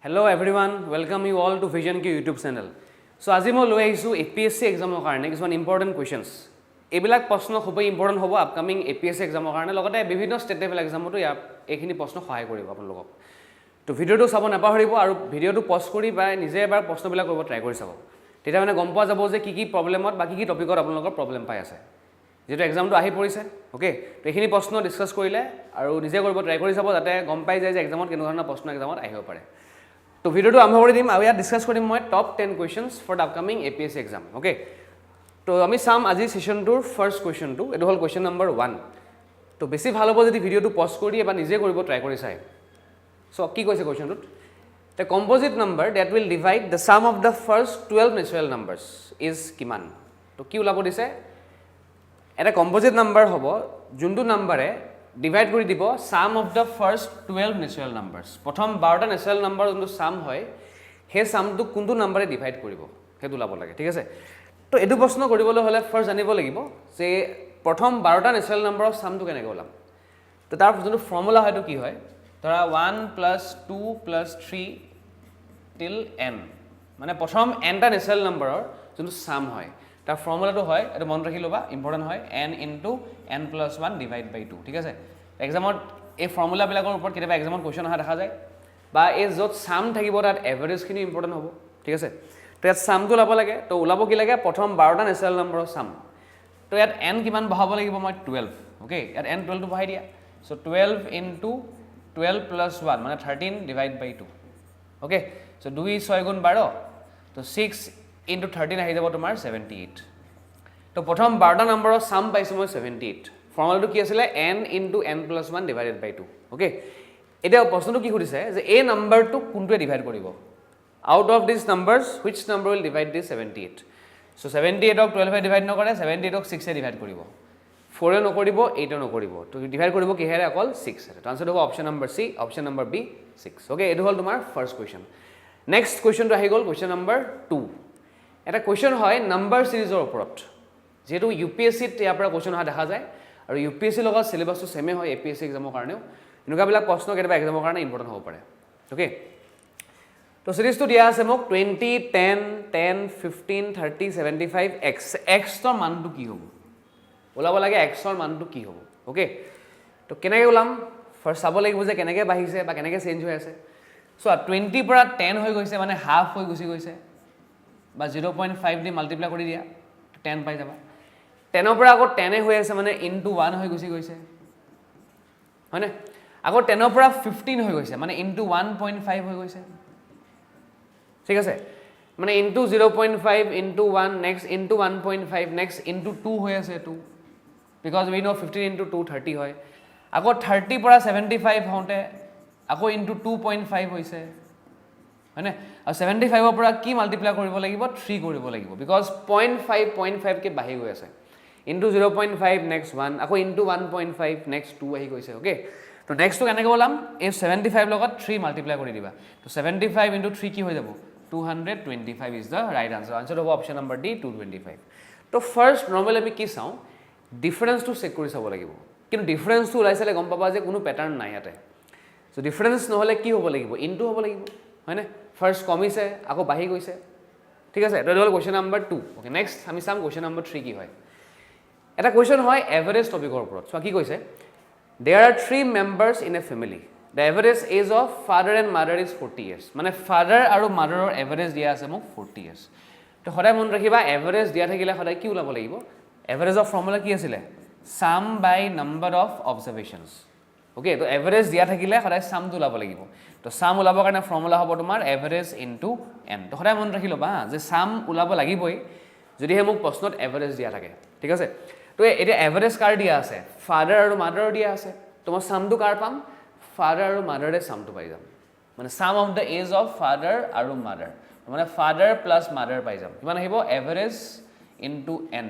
Hello everyone, welcome you all to Vision Q YouTube channel. So আজি মই লৈ আহিছোঁ APSC এক্সামৰ কাৰণে কিছুমান ইম্পৰ্টেণ্ট কুৱেশ্যনছ। এইবিলাক প্ৰশ্ন খুবেই ইম্পৰ্টেণ্ট হ'ব আপকামিং APSC এক্সামৰ কাৰণে, লগতে বিভিন্ন ষ্টেট লেভেল এক্সামতো এইখিনি প্ৰশ্ন সহায় কৰিব আপোনালোকক। তো ভিডিঅ'টো চাব নাপাহৰিব আৰু ভিডিঅ'টো পজ কৰি বা নিজে এবাৰ প্ৰশ্নবিলাক কৰিব ট্ৰাই কৰি চাব। তেতিয়া মানে গম পোৱা যাব যে কি প্ৰব্লেমত বা কি টপিকত আপোনালোকৰ প্ৰব্লেম পাই আছে। যেহেতু এক্সামটো আহি পৰিছে, অ'কে, তো এইখিনি প্ৰশ্ন ডিছকাছ কৰিলে আৰু নিজে কৰিব ট্ৰাই কৰি চাব যাতে গম পাই যায় যে এক্সামত কেনেকুৱা ধৰণৰ প্ৰশ্ন এক্সামত আহিব পাৰে। তো ভিডিঅ'টো আৰম্ভ কৰি দিম আৰু ইয়াত ডিছকাছ কৰিম মই top 10 questions for the upcoming APSC exam, okay. তো আমি চাম আজি ছেশ্যনটোৰ ফাৰ্ষ্ট কুৱেশ্যনটো, এইটো হ'ল কুৱেশ্যন নম্বৰ 1। তো বেছি ভাল হ'ব যদি ভিডিঅ'টো পজ কৰি এবাৰ নিজে কৰিব ট্ৰাই কৰি চাই। চ' কি কৈছে কুৱেশ্যনটোত? The composite number that will divide the sum of the first 12 natural numbers is কিমান? তো কি ওলাব দিছে? এটা কম্প'জিট নাম্বাৰ হ'ব যোনটো নাম্বাৰে ডিভাইড কৰি দিব sum of the first 12 natural numbers. প্ৰথম 12টা নেচাৰেল নাম্বাৰ যোনটো ছাম হয় সেই ছামটো কোনটো নাম্বাৰে ডিভাইড কৰিব সেইটো ওলাব লাগে, ঠিক আছে। তো এইটো প্ৰশ্ন কৰিবলৈ হ'লে ফাৰ্ষ্ট জানিব লাগিব যে প্ৰথম 12টা নেচাৰেল নাম্বাৰৰ ছামটো কেনেকৈ ওলাম। তো তাৰ যোনটো ফৰ্মুলা হয়তো কি হয়, ধৰা 1 + 2 + 3 টিল n, মানে প্ৰথম nটা নেচাৰেল নাম্বাৰৰ যোনটো ছাম হয় তাৰ ফৰ্মুলাটো হয়, এইটো মনত ৰাখি ল'বা, ইম্পৰ্টেণ্ট হয়, n × n + 1 / 2, ঠিক আছে। এক্সামত এই ফৰ্মুলাবিলাকৰ ওপৰত কেতিয়াবা এক্সামত কুৱেশ্যন অহা দেখা যায়, বা এই য'ত ছাম থাকিব তাত এভাৰেজখিনি ইম্পৰ্টেণ্ট হ'ব, ঠিক আছে। তো ইয়াত ছামটো ওলাব লাগে, তো ওলাব কি লাগে? প্ৰথম 12টা নেচাৰেল নাম্বাৰৰ ছাম। তো ইয়াত n কিমান বহাব লাগিব মই? 12, অ'কে। ইয়াত n 12টো বহাই দিয়া। চ' 12 × 12 + 1 মানে 13 / 2, অ'কে। চ' 2 × 6 = 12, তো 6 × 13 আহি যাব তোমাৰ 78। তো প্ৰথম 12টা নাম্বাৰৰ ছাম পাইছোঁ মই 78। ফৰ্মুলাটো কি আছিলে? n × n + 1 / 2, okay. এতিয়া প্ৰশ্নটো কি সুধিছে যে এই নাম্বাৰটো কোনটোৱে ডিভাইড কৰিব? Out of this numbers which number will divide this 78? So' 78ক 12এ ডিভাইড নকৰে, 78ক 6এ ডিভাইড কৰিব, 4এ নকৰিব, 8এ নকৰিব, তো ডিভাইড কৰিব কিহেৰে? অকল 6এৰে। তো আনচাৰটো হ'ব option number C, option number B 6, okay. এইটো হ'ল তোমাৰ ফাৰ্ষ্ট কুৱেশ্যন। নেক্সট কুৱেশ্যনটো আহি গ'ল কুৱেশ্যন নম্বৰ 2। এটা কুৱেশ্যন হয় নাম্বাৰ ছিৰিজৰ ওপৰত। যিহেতু UPSCত ইয়াৰ পৰা কুৱেশ্যন অহা দেখা যায় আৰু UPSCৰ লগত চিলেবাছটো ছেমে হয় APSC এক্সামৰ কাৰণেও, এনেকুৱাবিলাক প্ৰশ্ন কেতিয়াবা এক্সামৰ কাৰণে ইম্পৰ্টেণ্ট হ'ব পাৰে, অ'কে। তো চিৰিজটো দিয়া আছে মোক 20, 10, 10, 15, 30, 75, x। এক্সৰ মানটো কি হ'ব? ওলাব লাগে এক্সৰ মানটো কি হ'ব, অ'কে। তো কেনেকৈ ওলাম? ফাৰ্ষ্ট চাব লাগিব যে কেনেকৈ বাঢ়িছে বা কেনেকৈ চেঞ্জ হৈ আছে। চোৱা, 20ৰ পৰা 10 হৈ গৈছে মানে হাফ হৈ গুচি গৈছে, বা 0.5 দি মাল্টিপ্লাই কৰি দিয়া 10 পাই যাবা। 10ৰ পৰা আকৌ 10এ হৈ আছে মানে × 1 হৈ গুচি গৈছে, হয়নে? আকৌ 10ৰ পৰা 15 হৈ গৈছে মানে × 1.5 হৈ গৈছে, ঠিক আছে। মানে × 0.5 × 1, নেক্সট × 1.5, নেক্সট × 2 হৈ আছে 2, বিকজ উই ন' 15 × 2 30 হয়। আকৌ 30 পৰা 75 হওঁতে আকৌ × 2.5 হৈছে, হয়নে? আৰু 75ৰ পৰা কি মাল্টিপ্লাই কৰিব লাগিব? 3 কৰিব লাগিব, বিকজ 0.5কে বাঢ়ি গৈ আছে। × 0.5, নেক্সট 1, আকৌ × 1.5, নেক্সট 2 আহি গৈছে, অ'কে। তো নেক্সটটো কেনেকৈ ওলাম? এই 75 লগত 3 মাল্টিপ্লাই কৰি দিবা। তো 75 × 3 কি হৈ যাব? 225 ইজ দ্য ৰাইট আনচাৰ। আনচাৰটো হ'ব অপশ্যন নম্বৰ ডি, 225। তো ফাৰ্ষ্ট নৰ্মেলি আমি কি চাওঁ? ডিফাৰেঞ্চটো চেক কৰি চাব লাগিব, কিন্তু ডিফাৰেঞ্চটো ওলাই চালে গম পাবা যে কোনো পেটাৰ্ণ নাই ইয়াতে। চ' ডিফাৰেঞ্চ নহ'লে কি হ'ব লাগিব? ইনটু হ'ব লাগিব, হয়নে? ফাৰ্ষ্ট কমিছে আকৌ বাঢ়ি গৈছে, ঠিক আছে। তো এইটো হ'ল কুৱেশ্যন নম্বৰ 2, অ'কে। নেক্সট আমি চাম কুৱেশ্যন নম্বৰ 3 কি হয়। এটা কুৱেশ্যন হয় এভাৰেজ টপিকৰ ওপৰত। চোৱা কি কৈছে, there are 3 members in a family, the average age of father and mother is 40 years। মানে ফাদাৰ আৰু মাদাৰৰ এভাৰেজ দিয়া আছে মোক 40 years। তো সদায় মনত ৰাখিবা এভাৰেজ দিয়া থাকিলে সদায় কি ওলাব লাগিব? এভাৰেজৰ ফৰ্মুলা কি আছিলে? Sum by number of observations, okay. তো এভাৰেজ দিয়া থাকিলে সদায় ছামটো ওলাব লাগিব। তো ছাম ওলাবৰ কাৰণে ফৰ্মুলা হ'ব তোমাৰ এভাৰেজ × n। তো সদায় মনত ৰাখি ল'বা যে ছাম ওলাব লাগিবই যদিহে মোক প্ৰশ্নত এভাৰেজ দিয়া থাকে, ঠিক আছে। তো এতিয়া এভাৰেজ কাৰ দিয়া আছে? ফাদাৰ আৰু মাদাৰৰ দিয়া আছে। তো মই ছামটো কাৰ পাম? ফাদাৰ আৰু মাদাৰে ছামটো পাই যাম, মানে sum of the age of father আৰু মাদাৰ, মানে ফাদাৰ প্লাছ মাদাৰ পাই যাম। কিমান আহিব? এভাৰেজ × n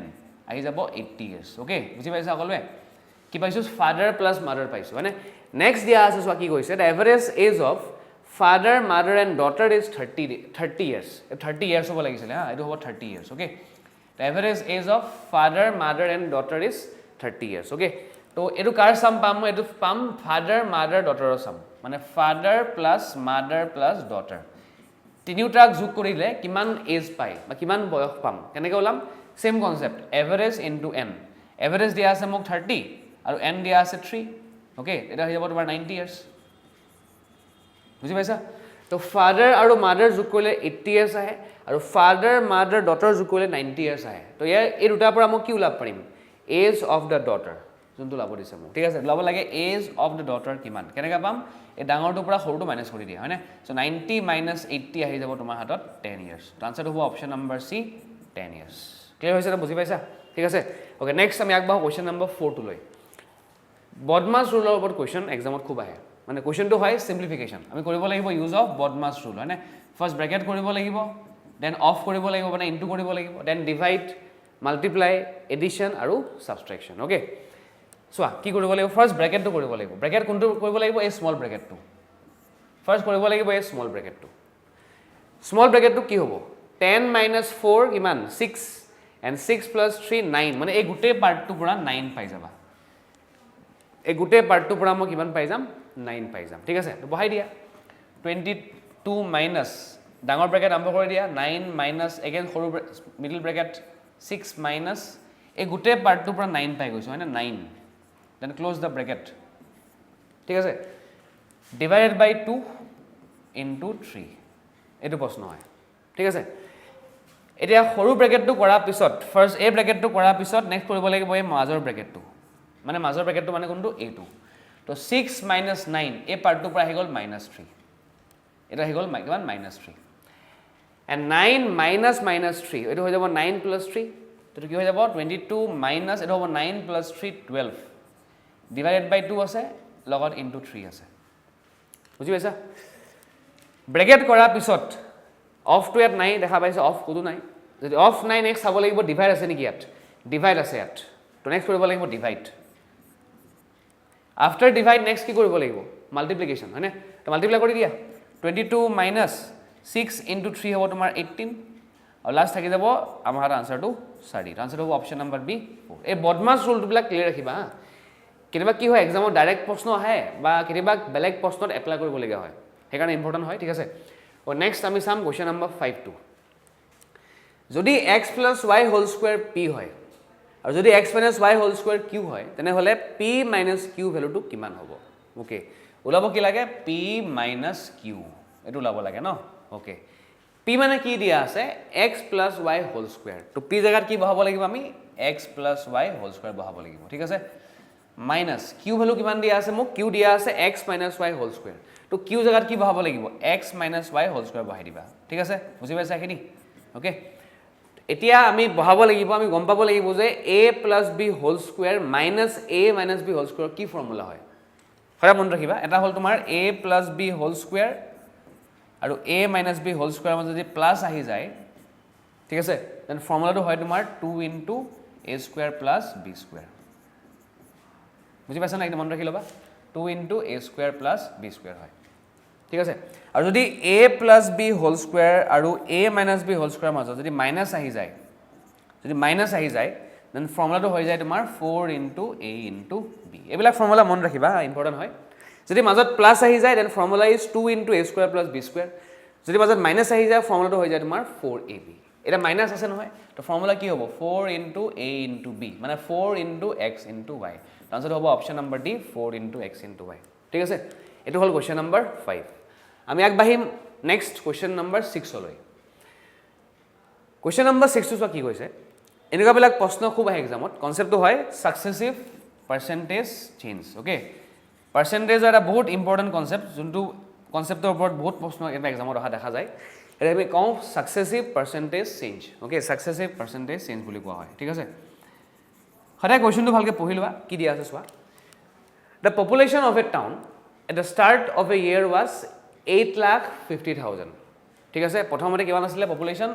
আহি যাব 80 years, অ'কে। বুজি পাইছা সকলোৱে? কি পাইছোঁ? ফাদাৰ প্লাছ মাদাৰ পাইছোঁ, হয়নে? নেক্সট দিয়া আছে, চোৱা কি কৈছে, the average age of father mother and daughter is 30 years। 30 years হ'ব লাগিছিলে, হা, এইটো হ'ব 30 years, okay. The average age of father mother and daughter is 30 years, okay. তো এইটো কাৰ সাম পাম মই এইটো পাম ফাদাৰ মাদাৰ ডটাৰৰ সাম মানে father plus mother plus daughter তিনিওটাক যোগ কৰিলে কিমান এজ পায় বা কিমান বয়স পাম কেনেকৈ ওলাম same concept average into n average দিয়া আছে মোক 30 আৰু n দিয়া আছে 3 ওকে এটা হৈ যাব তোমাৰ 90 ইয়াৰ্স বুজি পাইছা তো ফাদাৰ আৰু মাদাৰ যোগ কৰিলে 80 ইয়াৰ্স আহে আৰু ফাদাৰ মাদাৰ ডটাৰ যোগ কৰিলে 90 ইয়াৰ্স আহে তো ইয়াৰ এই দুটাৰ পৰা মই কি ওলাব পাৰিম এজ অফ দ্য ডটাৰ যোনটো লাভ দিছে মোক ঠিক আছে লাভ লাগে এজ অফ দ্য ডটাৰ কিমান কেনেকৈ পাম এই ডাঙৰটোৰ পৰা সৰুটো মাইনাছ কৰি দিয়া হয়নে সো 90 - 80 আহি যাব তোমাৰ হাতত 10 ইয়াৰ্স তো আনসাৰ হ'ব অপচন নম্বৰ সি 10 ইয়াৰ্স ক্লিয়াৰ হৈছে না বুজি পাইছা ঠিক আছে ওকে নেক্সট আমি আগবাঢ়ো কোৱেশ্চন নম্বৰ 4 টো লৈ বদমাছ ৰুলৰ ওপৰত কোৱেশ্চন এক্সামত খুব আহে মানে কোৱেশ্চনটো হয় সিম্পলিফিকেশন আমি কৰিব লাগিব ইউজ অফ বদমাছ ৰুল হয়নে ফাৰ্স্ট ব্ৰেকেট কৰিব লাগিব দেন অফ কৰিব লাগিব মানে ইনটু কৰিব লাগিব দেন ডিভাইড মাল্টিপ্লাই এডিশন আৰু সাবট্ৰেকশন ওকে চোৱা কি কৰিব লাগিব ফাৰ্স্ট ব্ৰেকেটটো কৰিব লাগিব ব্ৰেকেট কোনটো কৰিব লাগিব এই স্মল ব্ৰেকেটটো ফাৰ্স্ট কৰিব লাগিব এই স্মল ব্ৰেকেটটো কি হ'ব 10 - 4 কিমান 6 and 6 + 3 9 মানে এই গোটেই পাৰ্টটো পুৰা 9 পাই যাবা এই গোটেই পাৰ্টটো পুৰা মই কিমান পাই যাম 9 পাই যাম ঠিক আছে তো বহাই দিয়া 22 মাইনাস ডাঙৰ ব্ৰেকেট আৰম্ভ কৰি দিয়া 9 মাইনাস এগেইন সৰু মিডল ব্ৰেকেট 6 মাইনাস এই গোটেই পাৰ্টটো পুৰা 9 পাই গৈছো হয়নে 9 then close the bracket ঠিক আছে divided by 2 into 3 এটো প্ৰশ্ন হয় ঠিক আছে এতিয়া সৰু ব্ৰেকেটটো কৰাৰ পিছত ফাৰ্স্ট এই ব্ৰেকেটটো কৰাৰ পিছত নেক্সট কৰিব লাগিব এই মাজৰ ব্ৰেকেটটো মানে মাজৰ ব্ৰেকেটটো মানে কোনটো a2 তো 6 - 9 এই পাৰ্টটো পৰা আহি গল -3 এটা আহি গল কিমান -3 and 9 - 3 এটো হৈ যাব 9 + 3 তো কি হৈ যাব 22 মাইনাস এটো হ'ব 9 + 3 12 divided by 2 আছে লগত into 3 আছে বুজি পাইছা ব্ৰেকেট কৰাৰ পিছত অফ টু ইয়াত নাই দেখা পাইছে অফ কোটো নাই যদি অফ নাই নেক্সট চাব লাগিব ডিভাইড আছে নেকি ইয়াত ডিভাইড আছে ইয়াত তো নেক্সট কৰিব লাগিব ডিভাইড আফটাৰ ডিভাইড নেক্সট কি কৰিব লাগিব মাল্টিপ্লিকেশন হয়নে তো মাল্টিপ্লাই কৰি দিয়া 22 মাইনাস 6 into 3 হ'ব তোমাৰ 18 আৰু লাষ্ট থাকি যাব আমাৰ আনসাৰটো 4 আনসাৰ হ'ব অপচন নম্বৰ বি এই বদমাছ ৰুলবিলাক ক্লিয়াৰ ৰাখিবা হা কেতিয়াবা কি হয় এক্সামত ডাইৰেক্ট প্ৰশ্ন আহে বা কেতিয়াবা বেলেগ প্ৰশ্নত এপ্লাই কৰিবলগীয়া হয় সেইকাৰণে ইম্পৰ্টেণ্ট হয় ঠিক আছে ও নেক্সট আমি চাম কোৱেশ্চন নম্বৰ 5 টো যদি x + y whole square p হয় আৰু যদি x - y whole square q হয় তেনেহলে p - q ভ্যালুটো কিমান হ'ব ওকে ওলাব কি লাগে p - q এটো ওলাব লাগে ন ওকে p মানে কি দিয়া আছে x + y হোল স্কয়াৰ তো p জায়গাত কি বহাব লাগিব আমি x + y হোল স্কয়াৰ বহাব লাগিব ঠিক আছে মাইনাস q ভ্যালু কিমান দিয়া আছে মোক q দিয়া আছে x - y হোল স্কয়াৰ তো q জায়গাত কি বহাব লাগিব x - y হোল স্কয়াৰ বহাই দিবা ঠিক আছে বুজি পাইছা এখিনি ওকে এতিয়া আমি বহাব লাগিব আমি গম পাব লাগিব যে a + b whole square minus a - b whole square কি ফৰ্মুলা হয় খৰা মন ৰাখিবা এটা হল তোমাৰ a + b হোল স্কয়াৰ আৰু a - b হোল স্কয়াৰ মাজত যদি প্লাস আহি যায় ঠিক আছে দেন ফৰ্মুলাটো হয় তোমাৰ 2 * a স্কয়াৰ + b স্কয়াৰ বুজি পাইছা না একদম মন ৰাখি লবা 2 * a স্কয়াৰ + b স্কয়াৰ হয় ঠিক আছে আৰু যদি a + b হোল স্কয়াৰ আৰু a - b হোল স্কয়াৰ মাজত যদি মাইনাস আহি যায় দেন ফৰ্মুলাটো হৈ যায় তোমাৰ 4 * a * b এইবিলাক ফৰ্মুলা মন ৰাখিবা ইম্পৰ্টেন্ট হয় যদি মাজত প্লাস আহি যায় then formula is 2 * a square + b square যদি মাজত মাইনাস আহি যায় ফৰ্মুলাটো হৈ যায় তোমাৰ 4ab এটা মাইনাস আছে নহয় তো ফৰ্মুলা কি হ'ব 4 * a * b মানে 4 * x * y আনসার হ'ব option number D 4 * x * y ঠিক আছে এটো হল কোৱেশ্চন নম্বৰ 5 আমি আগবাঢ়িম নেক্সট কোৱেশ্চন নম্বৰ 6 লৈ কোৱেশ্চন নম্বৰ 6 টো কি কৈছে এনেকুৱা বিলাক প্ৰশ্ন খুব আহে এক্সামত কনসেপ্টটো হয় successive percentage change okay percentage এটা বহুত ইম্পৰ্টেন্ট কনসেপ্ট যোনটো কনসেপ্টৰ ওপৰত বহুত প্ৰশ্ন এটা এক্সামত অহা দেখা যায় এটা আমি কওঁ successive percentage change okay successive percentage change বুলি কোৱা হয় ঠিক আছে সদায় কোৱেশ্চনটো ভালকে পঢ়ি লোৱা কি দিয়া আছে চোৱা The population of a town at the start of a year was 8,50,000 ঠিক আছে প্ৰথমতে কিমান আছিল পপুলেশন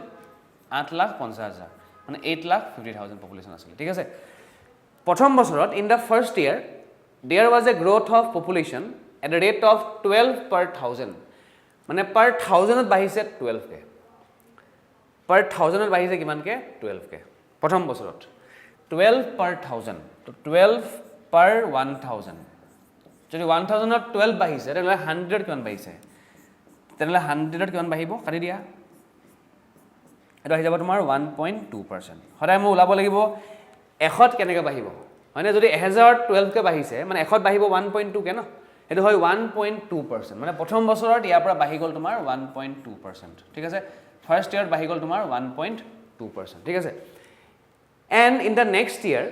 8,50,000 মানে 8,50,000 পপুলেশন আছিল ঠিক আছে প্ৰথম বছৰত in the first year there was a growth of population at a rate of 12 per 1000 মানে per 1000 ত বাঢ়িছে 12 কে per 1000 ত বাঢ়িছে কিমান কে 12 কে প্ৰথম বছৰত 12 per 1000 তো 12 per 1000 যদি 1000ত 12 বাঢ়িছে তেতিয়াহ'লে 100 কিমান বাঢ়িছে তেতিয়াহ'লে 100ত কিমান বাঢ়িব কাটি দিয়া এটা আহি যাব তোমাৰ 1.2% সদায় মই ওলাব লাগিব 100ত কেনেকৈ বাঢ়িব হয়নে যদি 1000ত 12 কে বাঢ়িছে মানে 100ত বাঢ়িব 1.2 কে ন এটো হয় 1.2% মানে প্ৰথম বছৰত ইয়াৰ পৰা বাঢ়ি গ'ল তোমাৰ 1.2% ঠিক আছে ফাৰ্স্ট ইয়াৰত বাঢ়ি গ'ল তোমাৰ 1.2% ঠিক আছে and in the next year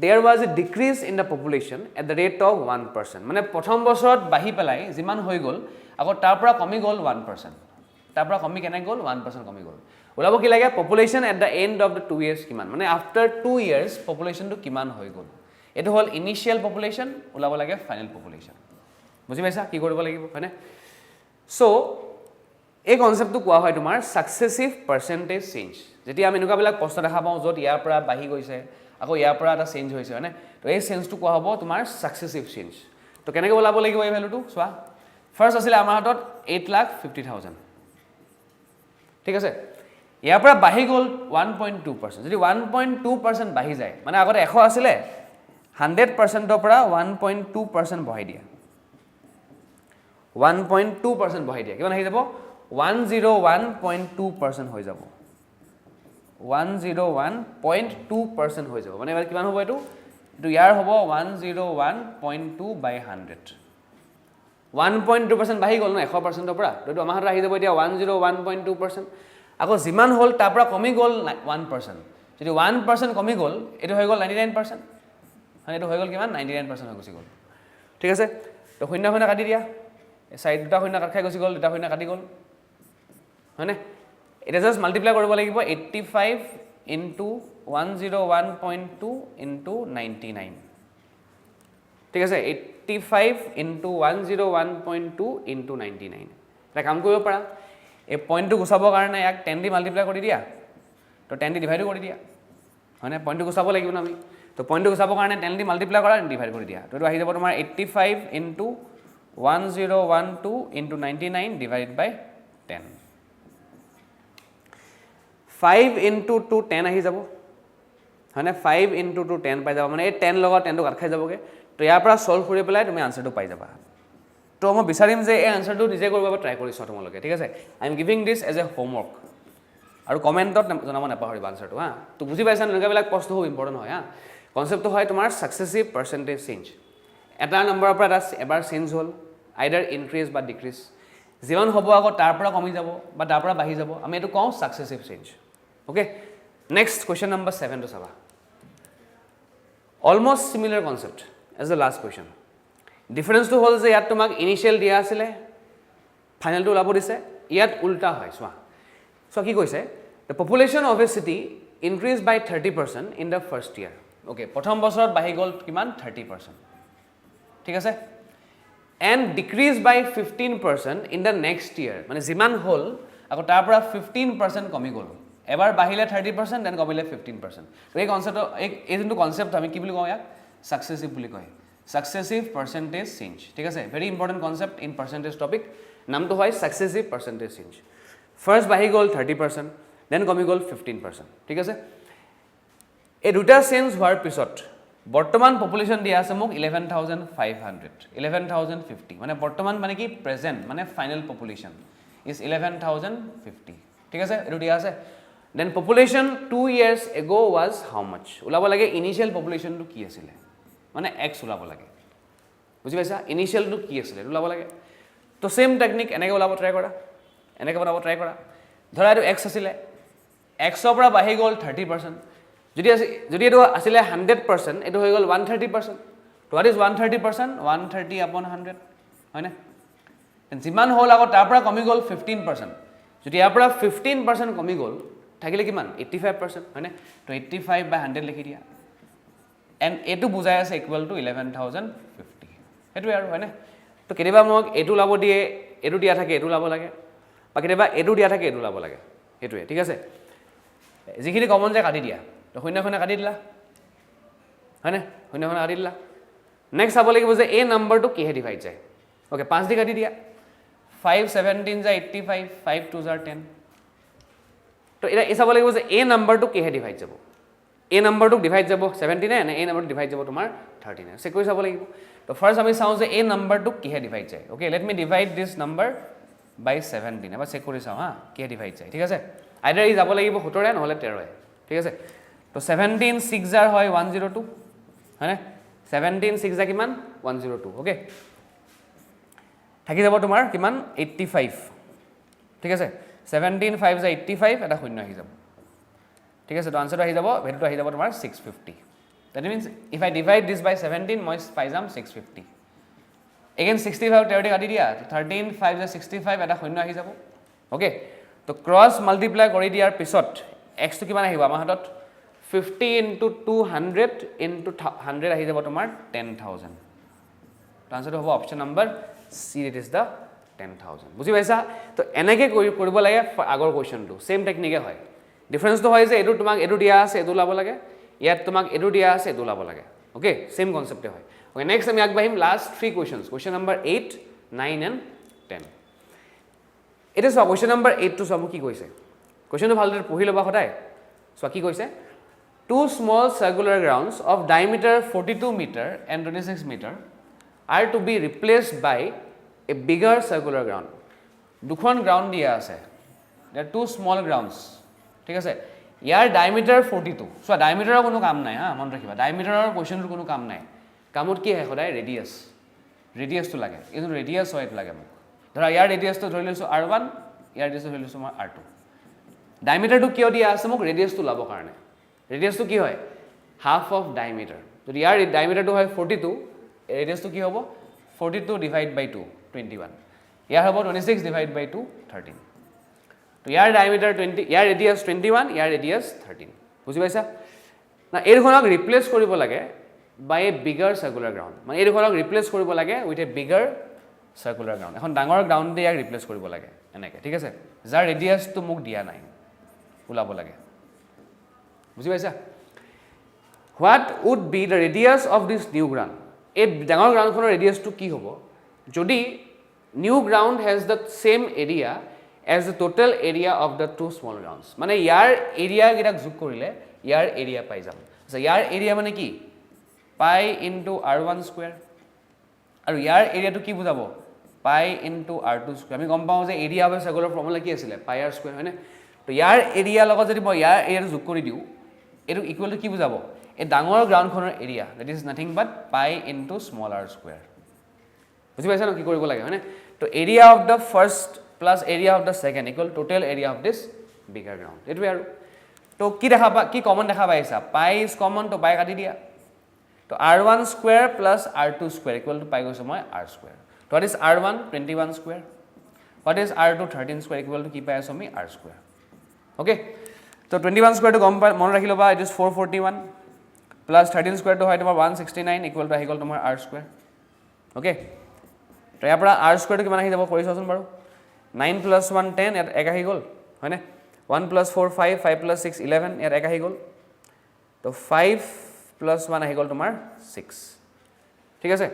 there was a decrease in the population at the rate of 1% মানে প্ৰথম বছৰত বাঢ়ি পেলাই যিমান হৈ গ'ল আকৌ তাৰ পৰা কমি গ'ল 1% তাৰ পৰা কমি কেনে গ'ল 1% কমি গ'ল ওলাব কি লাগে population at the and of the 2 years কিমান মানে আফটাৰ 2 years পপুলেশ্যনটো কিমান হৈ গ'ল এটো হল ইনিশিয়াল পপুলেশ্যন ওলাব লাগে ফাইনেল পপুলেশ্যন বুজি পাইছা কি কৰিব লাগিব হয়নে সো এই কনসেপ্টটো কোৱা হয় তোমাৰ সাকসেসিভ পাৰ্সেন্টেজ চেঞ্জ যেতিয়া আমি এনেকুৱাবিলাক প্ৰশ্ন দেখা পাওঁ য'ত ইয়াৰ পৰা বাঢ়ি গৈছে আকৌ ইয়াৰ পৰা এটা চেঞ্জ হৈছে হয়নে তো এই চেঞ্জটো কোৱা হ'ব তোমাৰ সাকসেসিভ চেঞ্জ তো কেনেকৈ ওলাব লাগিব এই ভ্যালুটো চোৱা ফাৰ্স্ট আছিল আমাৰ হাতত 8,50,000 ঠিক আছে ইয়াৰ পৰা বাঢ়ি গ'ল 1.2% যদি 1.2% বাঢ়ি যায় মানে আগতে 100 আছিলে 100% ৰ পৰা 1.2% বঢ়াই দিয়া 1.2% বঢ়াই দিয়া কিমান আহি যাব 101.2% হৈ যাব 101.2% হৈ যাব মানে এবাৰ কিমান হ'ব এটো ইয়াৰ হ'ব 101.2 by 100 1.2% বাঢ়ি গ'ল ন 100% ৰ পৰা তো আমাৰ হাতত আহি যাব এতিয়া 101.2% আকৌ যিমান হ'ল তাৰ পৰা কমি গ'ল 1% যদি 1% কমি গ'ল এটো হৈ গ'ল 99% মানে এটো হৈ গ'ল কিমান 99% হৈ গুছি গ'ল ঠিক আছে তো শূন্য শূন্য কাটি দিয়া সাইড দুটা শূন্য কাট খাই গুছি গ'ল দুটা শূন্য কাটি গ'ল হয়নে এটা জাস্ট মাল্টিপ্লাই কৰিব লাগিব 85 into 101.2 into 99 ঠিক আছে 85 into 101.2 into 99 এটা কাম কৰিব পাৰা এই পইণ্টটো গুছাবৰ কাৰণে এক 10 দি মাল্টিপ্লাই কৰি দিয়া তো 10 দি ডিভাইড কৰি দিয়া হয়নে পইণ্টটো গুছাব লাগিব না আমি তো পইণ্টটো গুছাবৰ কাৰণে 10 দি মাল্টিপ্লাই কৰা ডিভাইড কৰি দিয়া তো এইটো আহি যাব তোমাৰ 85 into 1012 into 99 divided by 10 5 into 2 10 আহি যাব হয়নে 5 into 2 10 পাই যাব মানে এই 10 লগত 10 টো কাট খাই যাবগে তো ইয়াৰ পৰা সলভ কৰি পেলাই তুমি আনসাৰটো পাই যাবা তো মই বিচাৰিম যে এই আনসাৰটো নিজে কৰিব ট্ৰাই কৰি চাও তোমালোকে ঠিক আছে I am giving this as a homework আৰু কমেন্টত জনাব নাপাহৰিবা আনসাৰটো হা তো বুজি পাইছা এনেকুৱাবিলাক প্ৰশ্ন খুব ইম্পৰ্টেণ্ট হয় হা কনসেপ্টটো হয় তোমাৰ সাকসেসিভ পাৰ্সেন্টেজ চেঞ্জ এটা নম্বৰৰ পৰা এটা এবাৰ চেঞ্জ হ'ল আইদাৰ ইনক্ৰিজ বা ডিক্ৰিজ যিমান হ'ব আকৌ তাৰ পৰা কমি যাব বা তাৰ পৰা বাঢ়ি যাব আমি এটো কওঁ successive change okay next question number 7 টো চাবা almost similar concept as the last question ডিফাৰেন্সটো হ'ল যে ইয়াত তোমাক ইনিশিয়াল দিয়া আছিলে ফাইনেলটো ওলাব দিছে ইয়াত উল্টা হয় চোৱা কি কৈছে the population of a city increase by 30% in the first year okay প্ৰথম বছৰত বাঢ়ি গ'ল কিমান 30% ঠিক আছে and decrease by 15% in the next year মানে যিমান হ'ল আকৌ তাৰ পৰা 15% কমি গ'ল এবাৰ বাঢ়িলে 30% দেন কমিলে 15% তো এই কনসেপ্ট এই যোনটো কনসেপ্ট আমি কি বুলি কওঁ ইয়াক সাকসেসিভ বুলি কয় সাকসেসিভ পার্সেন্টেজ চেঞ্জ ঠিক আছে very important concept in percentage topic নামটো হয় সাকসেসিভ পার্সেন্টেজ চেঞ্জ ফার্স্ট বাঢ়ি গ'ল 30% দেন কমি গ'ল 15% ঠিক আছে এই দুটা চেঞ্জ হোৱাৰ পিছত বৰ্তমান পপুলেশ্যন দিয়া আছে মোক 11,500 11,050 মানে বৰ্তমান মানে কি প্ৰেজেন্ট মানে ফাইনেল পপুলেশ্যন ইজ 11,050 ঠিক আছে এটো দিয়া আছে then population 2 years ago was how much ওলাব লাগে ইনিশিয়াল পপুলেশ্যনটো কি আছিল মানে x ওলাব লাগে বুজি পাইছা ইনিশিয়ালটো কি আছিল ওলাব লাগে তো সেম টেকনিক এনেকৈ ওলাব ট্ৰাই কৰা এনেকৈ বনাব ট্ৰাই কৰা ধৰা এটো x আছিল x ৰ পৰা বাঢ়ি গ'ল 30% যদি এটো আছিলে 100% এটো হৈ গ'ল 130% তো হোৱাট ইজ 130% 130 upon 100 হয় না যিমান হ'ল আকৌ তাৰ পৰা কমি গ'ল 15% যদি ইয়াৰ পৰা 15% কমি গ'ল থাকিলে কিমান 85% হয় না তো 85 by 100 লিখি দিয়া এন্ড এটো বুজাই আছে ইকুৱেল টু 11,050 এটো আৰু হয় না তো কেতিয়াবা মোক এটো লাভ দিয়ে এটো দিয়া থাকে এটো লাভ লাগে বা কেতিয়াবা এটো দিয়া থাকে এটো লাভ লাগে এটোৱে ঠিক আছে যিখিনি কমন যে কাটি দিয়া তো শূন্য শূন্য কাটি দিলা হয় না শূন্য শূন্য কাটি দিলা নেক্সট চাব লাগিব যে এই নাম্বাৰটো কিহে ডিভাইড যায় ওকে 5 দি কাটি দিয়া 5 17 যা 85 5 2 যা 10 তো এটা এই চাব লাগিব যে এই নাম্বাৰটো কিহে ডিভাইড যাব এই নাম্বাৰটোক ডিভাইড যাব 79 নে এই নাম্বাৰটো ডিভাইড যাব তোমাৰ 39 চেক কৰি চাব লাগিব তো ফাৰ্স্ট আমি চাওঁ যে এই নাম্বাৰটোক কিহে ডিভাইড যায় okay let me divide this number by 17 এবাৰ চেক কৰি চাওঁ হা কিহে ডিভাইড যায় ঠিক আছে আইদাৰ ই যাব লাগিব 17 নহলে 13 ঠিক আছে তো 17 6 জাৰ হয় 102 হয়নে 17 6 জাৰ কিমান 102 ওকে থাকি যাব তোমাৰ কিমান 85 ঠিক আছে 17 5 জাৰ 85 এটা শূন্য আহি যাব ঠিক আছে তো আনসাৰটো আহি যাব ভেলুটো আহি যাব তোমাৰ 650 that means if I divide this by 17 মই পাই যাম 650 again 65 তেৰটি কাটি দিয়া 13 5 জাৰ 65 এটা শূন্য আহি যাব ওকে তো ক্ৰস মাল্টিপ্লাই কৰি দিয়াৰ পিছত x টো কিমান আহিব আমাৰ হাতত 50 into 200 into 100 আহি যাব তোমাৰ 10000 তো আনসাৰটো হ'ব option number C it is the 10000 বুজি পাইছা তো এনেকে কৰিব লাগে আগৰ কোৱেশ্চনটো সেম টেকনিকে হয় ডিফাৰেন্সটো হয় যে এটো তোমাক এটো দিয়া আছে এটো লাব লাগে ইয়াত তোমাক এটো দিয়া আছে এটো লাব লাগে ওকে সেম কনসেপ্টে হয় ওকে নেক্সট আমি আগবাঢ়িম last 3 questions question number 8 9 and 10 এটা সব কোৱেশ্চন নম্বৰ 8 টো সব কি কৈছে কোৱেশ্চনটো ভালদৰে পঢ়ি লবা সদায় সো কি কৈছে two small circular grounds of diameter 42 meter and 26 meter are to be replaced by a bigger circular ground দুখন গ্ৰাউণ্ড দিয়া আছে there are two small grounds ঠিক আছে ইয়াৰ ডায়ামিটাৰ 42 সো ডায়ামিটাৰৰ কোনো কাম নাই হা মন ৰাখিবা ডায়ামিটাৰৰ কোৱেশ্চনটোৰ কোনো কাম নাই কামত কি হয় সদায় ৰেডিয়াছটো লাগে এই যে ৰেডিয়াছ হয় লাগে মোক ধৰা ইয়াৰ ৰেডিয়াছটো ধৰি লৈছো r1 ইয়াৰ ৰেডিয়াছটো ধৰি লৈছো মই r2 ডায়ামিটাৰটো কিয় দিয়া আছে মোক ৰেডিয়াছটো লাভ কাৰণে ৰেডিয়াছটো কি হয় হাফ অফ ডায়ামিটাৰ তো ইয়াৰ ডায়ামিটাৰটো হয় 42 ৰেডিয়াছটো কি হ'ব 42 ডিভাইড বাই 2 21 ইয়াৰ হ'ব 26 ডিভাইড বাই 2 13 তো ইয়াৰ ডায়ামিটাৰ 20 ইয়াৰ ৰেডিয়াছ 21 ইয়াৰ ৰেডিয়াছ 13 বুজি পাইছা না এৰখনক ৰিপ্লেস কৰিব লাগে বাই এ বিগাৰ সাৰ্কুলাৰ গ্ৰাউণ্ড মানে এৰখনক ৰিপ্লেস কৰিব লাগে উইথ এ বিগাৰ সাৰ্কুলাৰ গ্ৰাউণ্ড এখন ডাঙৰ গ্ৰাউণ্ড দিয়ে ইয়াক ৰিপ্লেস কৰিব লাগে এনেকে ঠিক আছে যাৰ ৰেডিয়াছটো মোক দিয়া নাই ওলাব লাগে বুজি পাইছা what would be the radius of this new ground এই ডাঙৰ গ্ৰাউণ্ডখনৰ ৰেডিয়াছটো কি হ'ব যদি new ground has the same area as the total area of the two small grounds মানে ইয়াৰ এৰিয়া গিটাক যোগ কৰিলে ইয়াৰ এৰিয়া পাই যাম আচ্ছা ইয়াৰ এৰিয়া মানে কি পাই ইনটু r1 স্কয়াৰ আৰু ইয়াৰ এৰিয়াটো কি বুজাব পাই ইনটু r2 স্কয়াৰ আমি গম পাওঁ যে এৰিয়া অফ সাৰ্কুলাৰ ফৰ্মুলা কি আছিল পাই r স্কয়াৰ হয়নে তো ইয়াৰ এৰিয়া লগত যদি মই ইয়াৰ এৰিয়াটো যোগ কৰি দিও এটো ইকুৱেল টু কি বুজাব এই ডাঙৰ গ্ৰাউণ্ডখনৰ area that is nothing but pi into small r square বুজি পাইছা ন কি কৰিব লাগে হয়নে তো area of the first plus area of the second equal total area of this bigger ground এটো আৰু তো কি দেখা কি কমন দেখা পাইছা pi is common তো pi কাটি দিয়া তো r1 square plus r2 square equal to pi গৈছো মই r square তো what is r1 21 square what is r2 13 square equal to কি পাই আছো আমি r square okay তো 21 square to মন ৰাখি লবা it is 441 plus 13 square to হয় তোমাৰ 169 equal to আহি গল তোমাৰ r square okay তো ইয়াৰ পৰা r square to কিমান আহি যাব কৰিছোচোন বাৰু 9 plus 1 10 ইয়াত এক আহি গল হয়নে 1 plus 4 5 5 plus 6 11 ইয়াত এক আহি গল তো 5 plus 1 আহি গল তোমাৰ 6 ঠিক আছে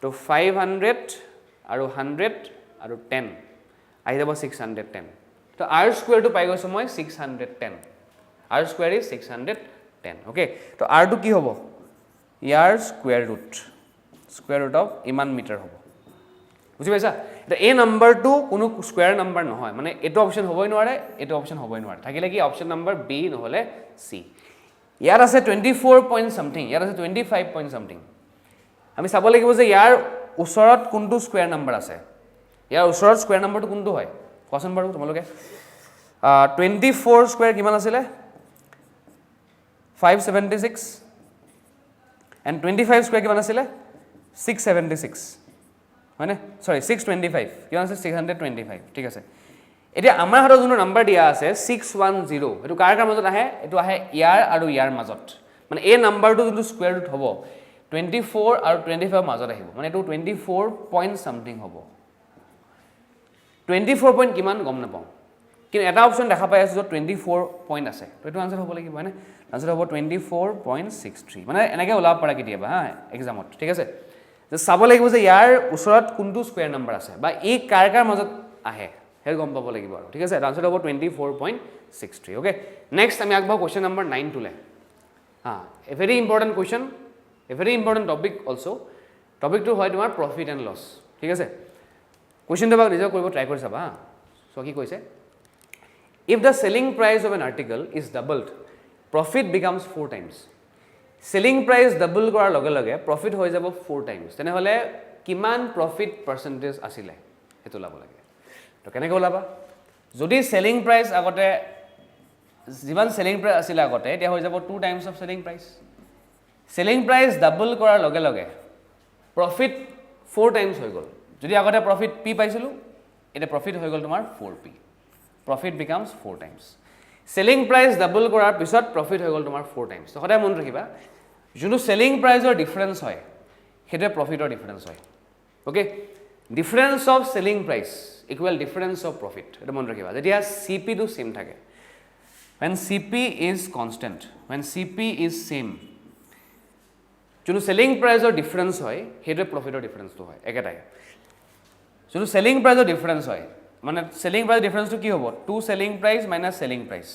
তো 500 আৰু 100 আৰু 10 আহি যাব 610 তো r স্কয়াৰ টো পাই গৈছো মই 610 r স্কয়াৰ is 610 ওকে তো r টো কি হ'ব ইয়াৰ স্কয়াৰ ৰুট অফ ইমান মিটাৰ হ'ব বুজি পাইছা এই নাম্বাৰটো কোনো স্কয়াৰ নাম্বাৰ নহয় মানে এটো অপচন হ'বই নোৱাৰে এটো অপচন হ'বই নোৱাৰে থাকিলে কি অপচন নাম্বাৰ বি নহলে সি ইয়াৰ আছে 24 পইণ্ট সামথিং ইয়াৰ আছে 25 পইণ্ট সামথিং আমি চাব লাগিব যে ইয়াৰ ওচৰত কোনটো স্কয়াৰ নাম্বাৰ আছে ইয়াৰ ওচৰত স্কয়াৰ নাম্বাৰটো কোনটো হয় কোৱাচোন বাৰু তোমালোকে 24 স্কয়াৰ কিমান আছিল 576 and 25 স্কয়াৰ কিমান আছিল 676 মানে সৰি 625 কিমান আছে 625 ঠিক আছে এতিয়া আমাৰ হাতত যোন নাম্বাৰ দিয়া আছে 610 এটো কাৰ মাজত আহে এটো আহে ইয়াৰ আৰু ইয়াৰ মাজত মানে এই নাম্বাৰটো যোনটো স্কয়াৰ ৰুট হ'ব 24 আৰু 25 মাজত আহিব মানে এটো 24 পইণ্ট সামথিং হ'ব 24 পইণ্ট কিমান গম নাপাওঁ কিন্তু এটা অপচন দেখা পাই আছে যত 24 পইণ্ট আছে তো এটো আনসাৰ হ'ব লাগিব হয়নে আনসাৰ হ'ব 24.63 মানে এনেকৈ ওলাব পাৰা কেতিয়াবা হা এক্সামত ঠিক আছে যে চাব লাগিব যে ইয়াৰ ওচৰত কোনটো স্কয়াৰ নাম্বাৰ আছে বা এই কাৰ মাজত আহে হেৰ গম পাব লাগিব আৰু ঠিক আছে আনসাৰ হ'ব 24.63 ওকে নেক্সট আমি আগবাঢ়ো কোৱেশ্চন নম্বৰ 9 টুলে এ ভেৰি ইম্পৰ্টেণ্ট কুৱেশ্যন, এ ভেৰি ইম্পৰ্টেণ্ট টপিক অলছ'। টপিকটো হয় তোমাৰ প্ৰফিট এণ্ড লছ, ঠিক আছে। কুৱেশ্যনটো বাৰু নিজে কৰিব ট্ৰাই কৰি চাবা হা। চ' কি কৈছে, if the selling price of N article is doubled, profit becomes 4 times. Selling price double কৰাৰ লগে লগে প্ৰফিট হৈ যাব 4 টাইমছ, তেনেহ'লে কিমান প্ৰফিট পাৰ্চেণ্টেজ আছিলে সেইটো ওলাব লাগে। তো কেনেকৈ ওলাবা, যদি চেলিং প্ৰাইচ আগতে যিমান চেলিং প্ৰাইচ আছিলে আগতে, এতিয়া হৈ যাব 2 times of selling price. Selling price double কৰাৰ লগে লগে প্ৰফিট 4 টাইমছ হৈ গ'ল। যদি আগতে প্ৰফিট পি পাইছিলোঁ, এতিয়া প্ৰফিট হৈ গ'ল তোমাৰ 4p। Profit becomes 4 times. Selling price double কৰাৰ পিছত প্ৰফিট হৈ গ'ল তোমাৰ 4 টাইমছ। তো সদায় মনত ৰাখিবা, যোনটো চেলিং প্ৰাইচৰ ডিফাৰেঞ্চ হয় সেইটোৱে প্ৰফিটৰ ডিফাৰেঞ্চ হয়। Okay, difference of selling price equal difference of profit, এইটো মনত ৰাখিবা। যেতিয়া CP টো ছেম থাকে, when CP is constant, when CP is same, যোনটো চেলিং প্ৰাইচৰ ডিফাৰেঞ্চ হয় সেইটোৱে প্ৰফিটৰ ডিফাৰেঞ্চটো হয়, একেটাই। যোনটো চেলিং প্ৰাইচৰ ডিফাৰেঞ্চ হয়, মানে চেলিং প্ৰাইচ ডিফাৰেঞ্চটো কি হ'ব, 2 selling price minus selling price.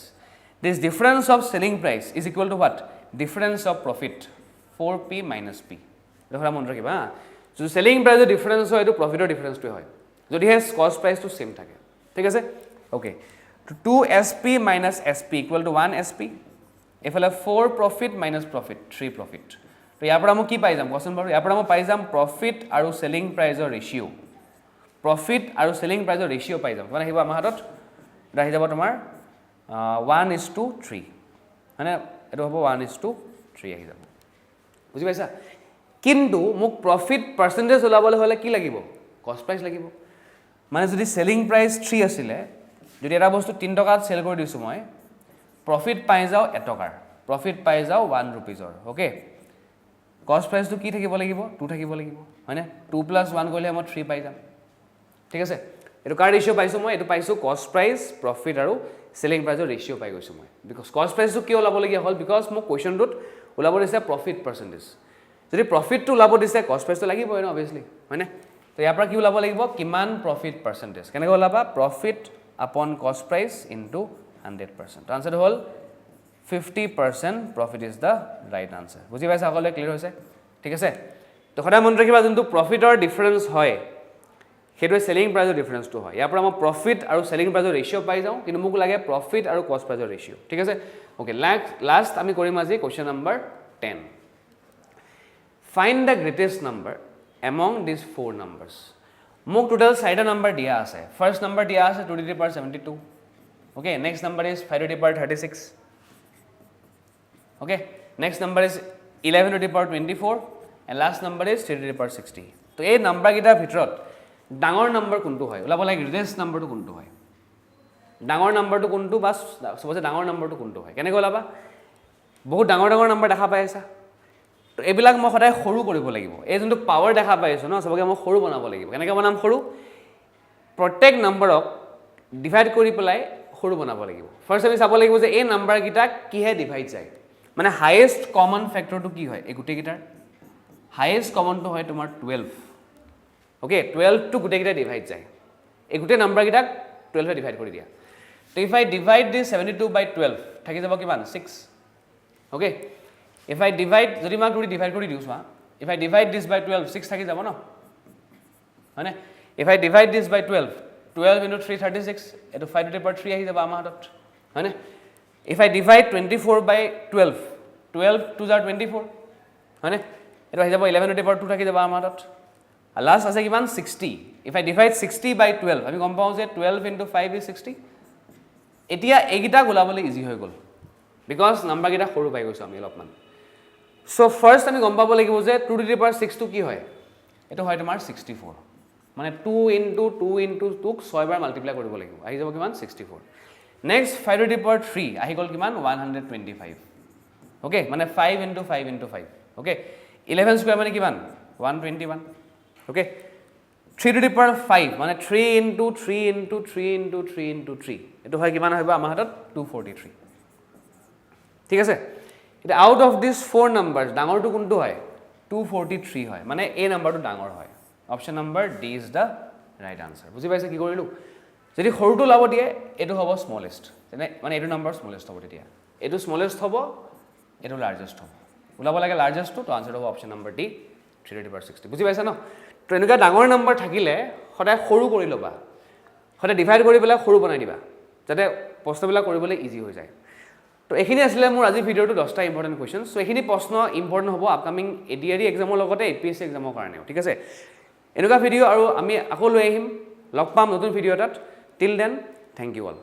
This difference of selling price is equal to what, difference of profit 4p minus p। এইটো কথা মনত ৰাখিবা হা। যোনটো চেলিং প্ৰাইচৰ ডিফাৰেঞ্চ হয় এইটো প্ৰফিটৰ ডিফাৰেঞ্চটোৱে হয়, যদিহে কষ্ট প্ৰাইচটো ছেম থাকে, ঠিক আছে। Okay, 2SP minus SP equal to 1SP। এইফালে 4 প্ৰফিট মাইনাছ প্ৰফিট 3 প্ৰফিট। তো ইয়াৰ পৰা মই কি পাই যাম কোৱাচোন বাৰু, ইয়াৰ পৰা মই পাই যাম প্ৰফিট আৰু চেলিং প্ৰাইচৰ ৰেচিঅ'। প্ৰফিট আৰু চেলিং প্ৰাইচৰ ৰেচিঅ' পাই যাম। কিমান আহিব আমাৰ হাতত, এটা আহি যাব তোমাৰ 1:3, হয়নে? এইটো হ'ব 1:3 আহি যাব, বুজি পাইছা। কিন্তু মোক প্ৰফিট পাৰ্চেণ্টেজ ওলাবলৈ হ'লে কি লাগিব, কষ্ট প্ৰাইচ লাগিব। মানে যদি চেলিং প্ৰাইচ 3 আছিলে, যদি এটা বস্তু 3 টকাত চেল কৰি দিছোঁ মই, প্ৰফিট পাই যাওঁ 1 টকাৰ, প্ৰফিট পাই যাওঁ 1 ৰুপিজৰ। অ'কে, কষ্ট প্ৰাইচটো কি থাকিব লাগিব, 2 থাকিব লাগিব, হয়নে? 2 + 1 কৰিলে মই 3 পাই যাম, ঠিক আছে। এইটো কাৰ ৰেচিঅ' পাইছোঁ মই, এইটো পাইছোঁ কষ্ট প্ৰাইচ, প্ৰফিট আৰু চেলিং প্ৰাইচৰ ৰেচিঅ' পাই গৈছোঁ মই। বিকজ কষ্ট প্ৰাইচটো কিয় ওলাবলগীয়া হ'ল, বিকজ মোক কুৱেশ্যনটোত ওলাব দিছে প্ৰফিট পাৰ্চেণ্টেজ। যদি প্ৰফিটটো ওলাব দিছে কষ্ট প্ৰাইচটো লাগিবই ন অভিয়াছলি, হয়নে? তো ইয়াৰ পৰা কি ওলাব লাগিব, কিমান প্ৰফিট পাৰ্চেণ্টেজ। কেনেকৈ ওলাবা, প্ৰফিট আপন কষ্ট প্ৰাইচ ইনটু 100%। আনচাৰটো হ'ল 50% profit is the right answer. বুজি পাইছা সকলোৱে, ক্লিয়াৰ হৈছে, ঠিক আছে। তো সদায় মনত ৰাখিবা, যোনটো প্ৰফিটৰ ডিফাৰেঞ্চ হয় সেইটোৱে চেলিং প্ৰাইচৰ ডিফাৰেঞ্চটো হয়। ইয়াৰ পৰা মই প্ৰফিট আৰু চেলিং প্ৰাইচৰ ৰেচিঅ' পাই যাওঁ, কিন্তু মোক লাগে প্ৰফিট আৰু কষ্ট প্ৰাইচৰ ৰেচিঅ', ঠিক আছে। অ'কে, লাষ্ট আমি কৰিম আজি question number 10। Find the greatest number among this 4 numbers. মোক টোটেল 4টা নাম্বাৰ দিয়া আছে। ফাৰ্ষ্ট নাম্বাৰ দিয়া আছে 2 to the power 72, okay. Next number is 5 to the power 36, okay. Next number is 11 to the power 24, and last number is 3 to the power 60। তো এই নাম্বাৰকেইটাৰ ভিতৰত ডাঙৰ নাম্বাৰ কোনটো হয়, ওলাব লাগে গ্ৰেটেষ্ট নাম্বাৰটো কোনটো হয়, ডাঙৰ নাম্বাৰটো কোনটো, বা চবতছে ডাঙৰ নাম্বাৰটো কোনটো হয়। কেনেকৈ ওলাবা, বহুত ডাঙৰ ডাঙৰ নাম্বাৰ দেখা পাই আছা, তো এইবিলাক মই সদায় সৰু কৰিব লাগিব। এই যোনটো পাৱাৰ দেখা পাই আছোঁ ন, চবকে মই সৰু বনাব লাগিব। কেনেকৈ বনাম সৰু, প্ৰত্যেক নাম্বাৰক ডিভাইড কৰি পেলাই সৰু বনাব লাগিব। ফাৰ্ষ্ট আমি চাব লাগিব যে এই নাম্বাৰকেইটা কিহে ডিভাইড যায়, মানে হায়েষ্ট কমন ফেক্টৰটো কি হয় এই গোটেইকেইটাৰ। হায়েষ্ট কমনটো হয় তোমাৰ 12, অ'কে। 12টো গোটেইকেইটা ডিভাইড যায়, এই গোটেই নাম্বাৰকেইটাক 12 ডিভাইড কৰি দিয়া। তো if I divide this 72 by 12 থাকি যাব কিমান, 6, অ'কে। ইফ আই ডিভাইড, যদি মই ডিভাইড কৰি দিওঁ চোৱা, if I divide this by 12, 6 থাকি যাব ন, হয়নে। If I divide this by 12, 12 into 3 36, এইটো 5 to the power 3 আহি যাব আমাৰ হাতত, হয়নে। ইফ আই ডিভাইড 24 by 12, 12 2 * 24, হয়নে। এইটো আহি যাব 11 to the power 2 থাকি যাব আমাৰ হাতত। আৰু লাষ্ট আছে কিমান, 60। ইফ আই ডিভাইড 60 by 12, আমি গম পাওঁ যে 12 into 5 is 60। এতিয়া এইকেইটাক ওলাবলৈ ইজি হৈ গ'ল, বিকজ নাম্বাৰকেইটা সৰু পাই গৈছোঁ আমি অলপমান। চ' ফাৰ্ষ্ট আমি গম পাব লাগিব যে 2 to the power 6টো কি হয়, এইটো হয় তোমাৰ 64। মানে 2 into 2ক 6 বাৰ মাল্টিপ্লাই কৰিব লাগিব, আহি যাব কিমান, 64। নেক্সট 5 to the power 3 আহি গ'ল কিমান, 125, অ'কে। মানে 5 into 5 into 5, অ'কে। 11 স্কুৱেৰ মানে কিমান, 121, অ'কে। 3 to the power 5 মানে 3 into 3 into 3 into 3 into 3, এইটো হয় কিমান আহিব আমাৰ হাতত, 243, ঠিক আছে। এতিয়া আউট অফ দিছ 4 নাম্বাৰ ডাঙৰটো কোনটো হয়, 243 হয়, মানে এই নাম্বাৰটো ডাঙৰ হয়। Option number D is the right answer. বুজি পাইছে কি কৰিলোঁ, যদি সৰুটো ওলাব দিয়ে এইটো হ'ব স্মলেষ্ট, মানে এইটো নাম্বাৰ স্মলেষ্ট হ'ব, তেতিয়া এইটো স্মলেষ্ট হ'ব, এইটো লাৰ্জেষ্ট হ'ব ওলাব লাগে লাৰ্জেষ্টটো তো আনচাৰ হ'ব অপশ্যন নম্বৰ ডি 3/60 বুজি পাইছা ন তো এনেকুৱা ডাঙৰ নম্বৰ থাকিলে সদায় সৰু কৰি ল'বা সদায় ডিভাইড কৰি পেলাই সৰু বনাই দিবা যাতে প্ৰশ্নবিলাক কৰিবলৈ ইজি হৈ যায় তো এইখিনি আছিলে মোৰ আজি ভিডিঅ'টো 10টা ইম্পৰ্টেণ্ট কুৱেশ্যন চ' এইখিনি প্ৰশ্ন ইম্পৰ্টেণ্ট হ'ব আপকামিং ADRE এক্সামৰ লগতে APSC এক্সামৰ কাৰণেও ঠিক আছে এনেকুৱা ভিডিঅ' আৰু আমি আকৌ লৈ আহিম লগ পাম নতুন ভিডিঅ' এটাত till then thank U all